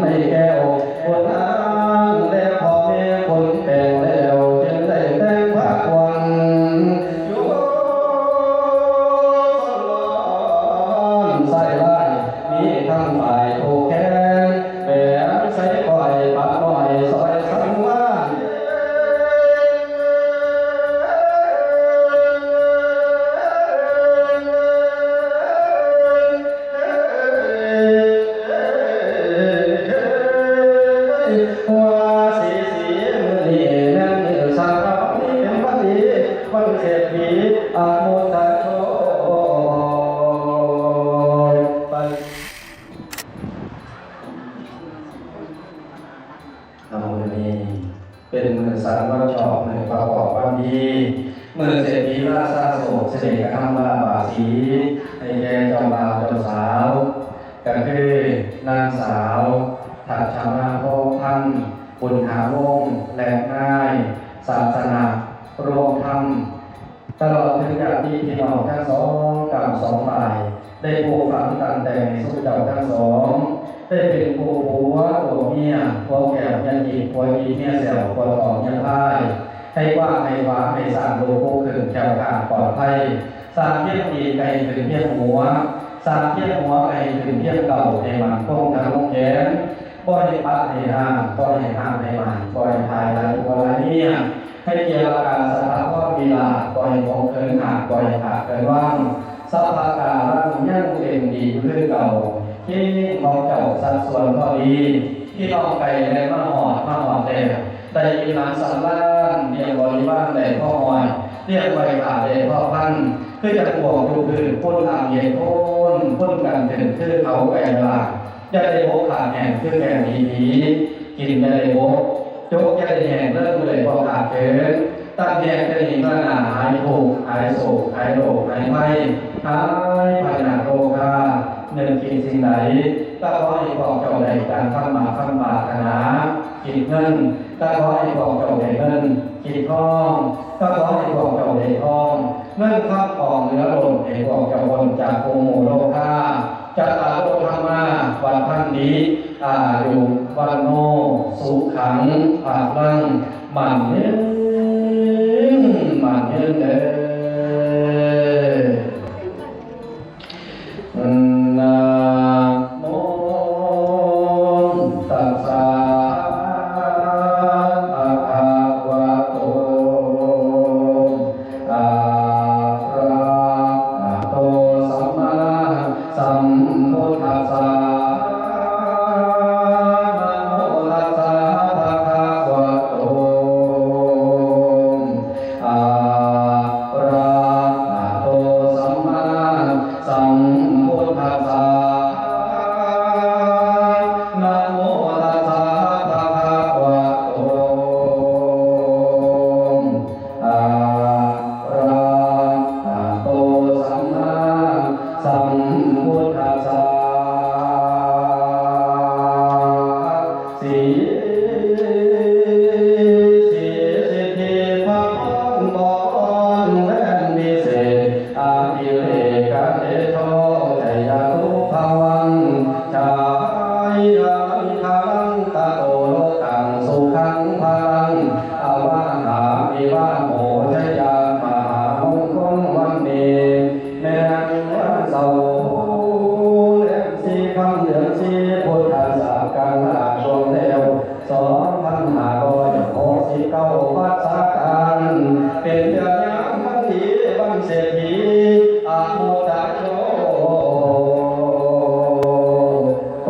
ไม่แก้วคนอ้างแล้วพอแม่คนแปลงแล้วจึงได้แต่งพักวันอยู่ใส่ไล่มีทั้งฝ่ายถูกแค้นแบกใส่ปล่อยปัดหน่อยซอยสังวานวันเศรษฐีอาโมทาโชไปเอามือนี้เป็นมือสารวัตรชอบมือประกอบความดีมือเศรษฐีราชาโศกเสด็จกรรมลาบาสีให้แก่เจ้าบ่าวเจ้าสาวก็คือนางสาวถัดชามาโพพันบุญหาวงศ์แหลกง่ายศาสนารวมธรรมตลอดถึงญาติพี่น้องทั้งสองกับสองฝ่ายได้ปลูกฝังตั้งแต่สุเจ้าทั้งสองได้เป็นผู้ผัวตัวเมียผัวแก่ยันยีผัวดีเมียเสี่ยวผัวของยันพายให้ว่าให้วาให้สร้างโลกผู้ขึ้นแก้วการปลอดภัยสร้างเพียงดีไกลถึงเพียงหัวสร้างเพียงหัวไกลถึงเพียงเก่าในมันคงทางลงแขนปล่อยปัดให้ห่างปล่อยให้ห่างให้มันปล่อยภายหลังตัวไรเนี่ยให้เกี่ยวกับการสถาพรมีลาปล่อยของเกินหากปล่อยขาดเกินว่างสภาการังยั่งเป็นดีเพื่อเก่าที่ของเจ้าสัดส่วนพอดีที่น้องไก่ในมะหอดแต่ได้ยินหลังสันล่างเรียกบริวารได้พ่อหอยเรียกไว้ขาดได้พ่อพันคือจะห่วงดูคือพ้นอาเย็นพ้นกันถึงคือเขาแก่ลาจะได้โบขาดแห่งคือแก่ดีกินจะได้โบโจกจะได้แห่งเลิกเลยพอขาดเกินตั้งแห่งจะได้ปัญหาหายผูกหายโศกหายโรคหายไข้หายภายนาโรคาเงินกินสิ่งไหนก็ขอให้บอกเจ้าใดการฟังมาฟังบาธนากินเงินก็ขอให้บอกเจ้าใดเงินกินทองก็ขอให้บอกเจ้าใดทองเงินข้ามกองเหลือล้นให้บอกเจ้าบนจากโอโมโลคาจัตตาโลธรรมาวันพันดีอายุวันโนสุขังภาลังมันเด้นะโมตัสสะภะคะวะโตอะระหะโตสัมมาสัมพุทธัสสะเป็นเดือนยามวันดีวันเศรษฐีอาโมทาโชโต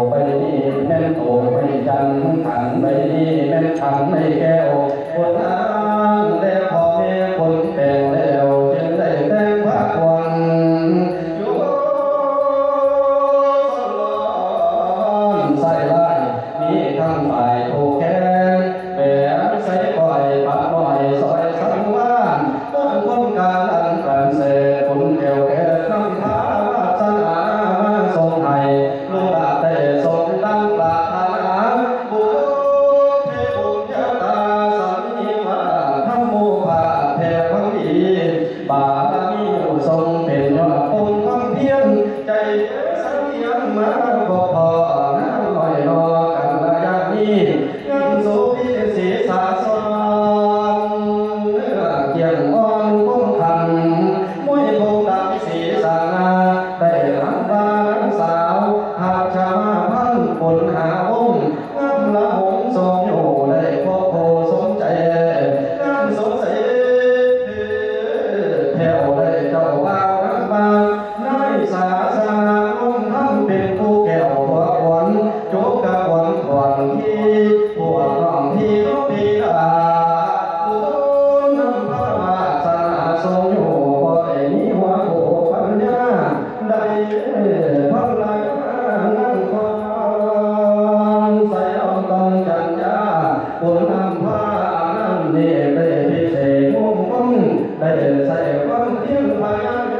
ไปนี่แม่นโตไปจันขันไปนี่แม่นขันไม่แก้วคนอ้างแล้วพอแม่คนแปลงแล้วจึงได้แต่งพักวันอยู่ใส่ไล่มีทั้งฝ่ายถูกแค้นแบกใส่ปล่อยปัดหน่อยซอยสังวานต้นคนการอันกันเสผลแก้วแก่น้ำ สาสนาองค์ทำเป็นผู้แก้วหัวขวัญจบกะขวัญขวัญที่หัวน้องที่เขาดีดาบุญนำพระมาสนาทรงอยู่บ่ได้มีหัวโขปัญญาได้พัฒนานั่งความใส่อมต้องจันยาบุญนำพระนั่นนี่ได้พิเศษมุ่งมั่นได้ใส่ความเที่ยงพยายาม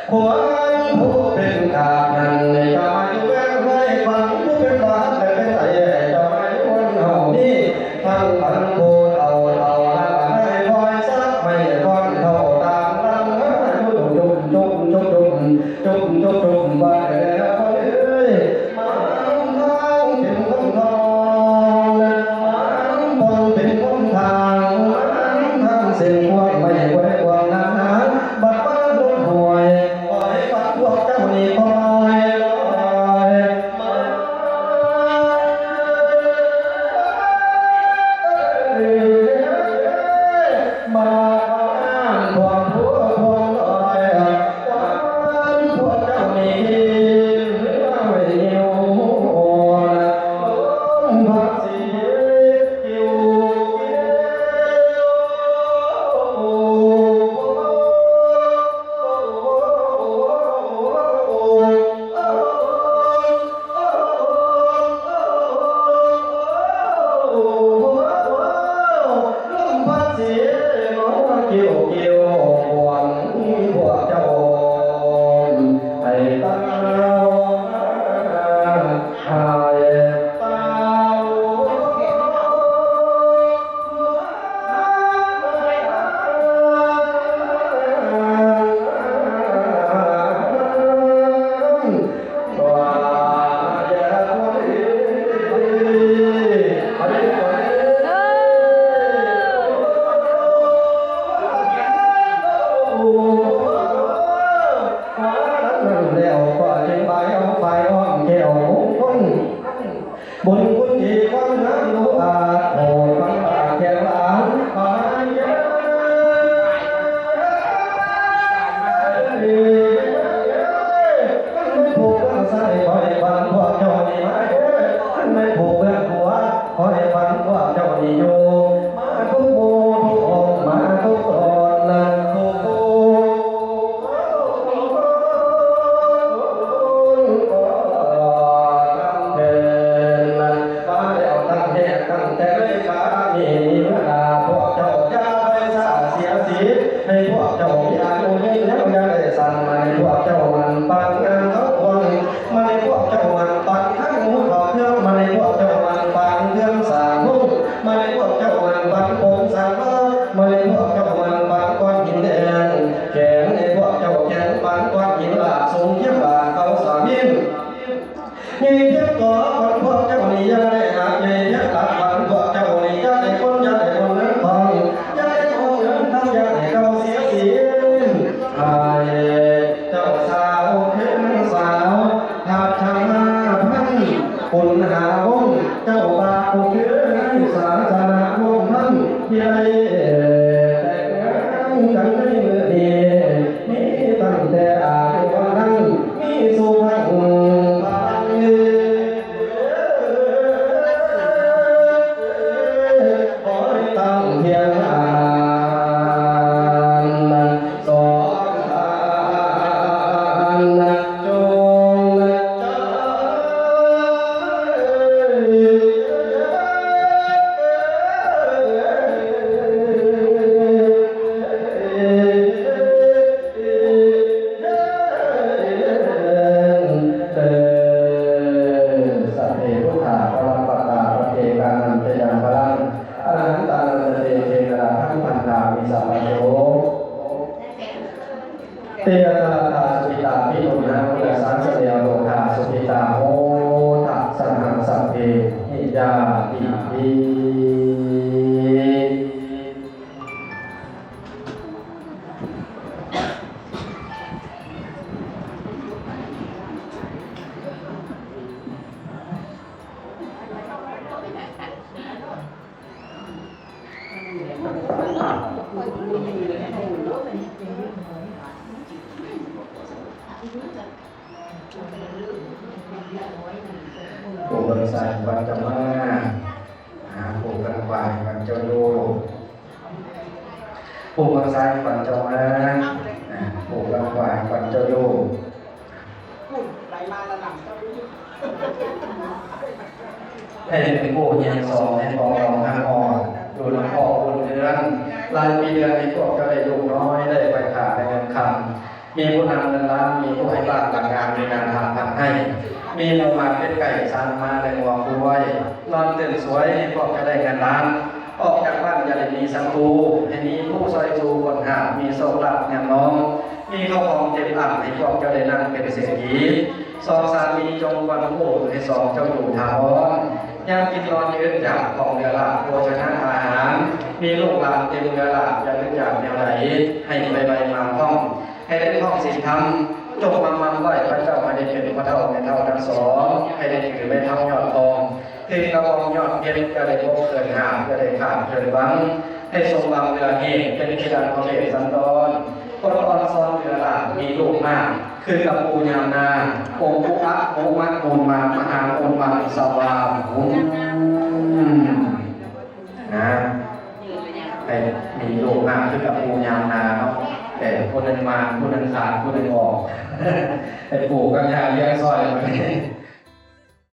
ควรผู้เป็นขาดนั้นจะมาอยู่แวกไม่ฟังผู้เป็นบาปแต่เป็นไอ้จะไม่วันเฮานี่ทั้งพันโบเอาละไม่คอยซักไม่ก้อนเท่าตามลังจุ่มไปแล้วเอ้ยมาทางเป็นคนทองบนเป็นคนทางเส้นพวกไม่ไว้วางนาบัดบ้านรถหวยปล่อยปัดพวกเจ้านี่ปล่อยลอยมาพวกผู้พวกลอยพวกเจ้านี่ไม่เดียวพักสีอยู่เกี่ยวหวังพวกเจ้าให้ตาหายตาแล้วก็จึงไปเอาไฟอ้อมแก้วคนบนคุณที่ความน้ำดูอาโหฟังปากแก้วหลานปานเยอะไม่ผูกเรื่องใส่คอยฟังพวกเจ้านี่มาไม่ผูกเรื่องหัวคอยฟังพวกเจ้านี่อยู่มาทุกโมทุกองมาทุกตอนนั้นทุกให้พวกเจ้าอยากรู้ยิ่งแล้วอยากได้สั่งมาให้พวกเจ้ามันปังงานเขาควงมาให้พวกเจ้ามันปังทั้งหมูขอบเทืองมาให้พวกเจ้ามันปังเทืองสามหุ้มมาให้พวกเจ้ามันปังโป่งสามมาให้พวกเจ้ามันปังก้อนหินแดงแข็งให้พวกเจ้าแข็งปังก้อนหินหลาสูงเทียบบาเขาสามินยิ่งเทียบต่อคนพวกเจ้านี่ยังได้หายิ่งเทียบหลักพันพวกเจ้านี่ยังได้คนยังได้คนนั้นทองยังได้คนนั้นทั้งยังได้เก่าเสียสีไอ้เจ้าสาวเห็นสาวทับทางมาพันคนหาวงเจ้าบาผู้เชื่อสาธารณวงท่านที่ไรแต่งงานกันในมือดีมีตั้งแต่อายุวันนั้นมีสุพรรณตั้งเทียงสองทานจงสัพเพพุทธาพลังปัตตาปเจกานันเตยังพลังอรหันตานันเตเทระทั้งพันธามิสัพพโยเตยตาตาสุปิตาพิรุณาพุทธสังสเดียโลกาสุปิตาโหตัสสังสัพเพหิยาติภิผู้บริษัทวันจะมาผู้กันวายวันจะโยผู้บริษัทวันจะมาผู้กันวายวันจะโยให้เป็นผู้เยียนสองให้ของรองห้างอ่อนดูน้ำพ่อบุญเดือนลายปีเดือนในพวกก็ได้ลูกน้อยได้ไปขาดในเงินคำ มีผู้นำเงินล้านมีผู้ให้บ้านหลังงานมีงานทำให้มีหมูหมาเป็นไก่ชานมาในหัวคุ้ยนอนตื่นสวยพวกจะได้เงินล้านออกจากบ้านอย่าได้มีศัตรูให้มีผู้ซอยจูคนหามีโซลับแนมน้องมีข้าวของเจ็บอับให้พวกจะได้นั่งเป็นเศรษฐีสองสามีจงวันโอ้ให้สองเจ้าอยู่ถาวรยามกินนอนยืนจากของเรือหลับโภชนะอาหารมีลูกหลานเต็มเรือหลับอย่าลืมจากแนวไหนให้ไปใบมาท่องให้ได้ท่องศีลธรรมจงมาไหว้พระเจ้าให้ได้เป็นพระเท่าในเท่าทั้งสองให้ได้ถือไม่เท่ายอดทองถือกระบองยอดเพชรก็ได้พบเกินหาก็ได้ขาดเกินหวังให้ทรงวางเรือเหตุเป็นกิจการของเอกสันดรคนอ่อนซ้อนเรือหลับมีลูกมากคือกับปูยามนาองค์ปุอะโอมัตโอนมามหาโอนมาสวาหุนะให้มีลูกมากคือกับปูยามนาเนาะแต่คนหนึ่งมาคนหนึ่งขาดคนหนึ่งออกแต่ปู่กับยาเลี้ยงซอยไป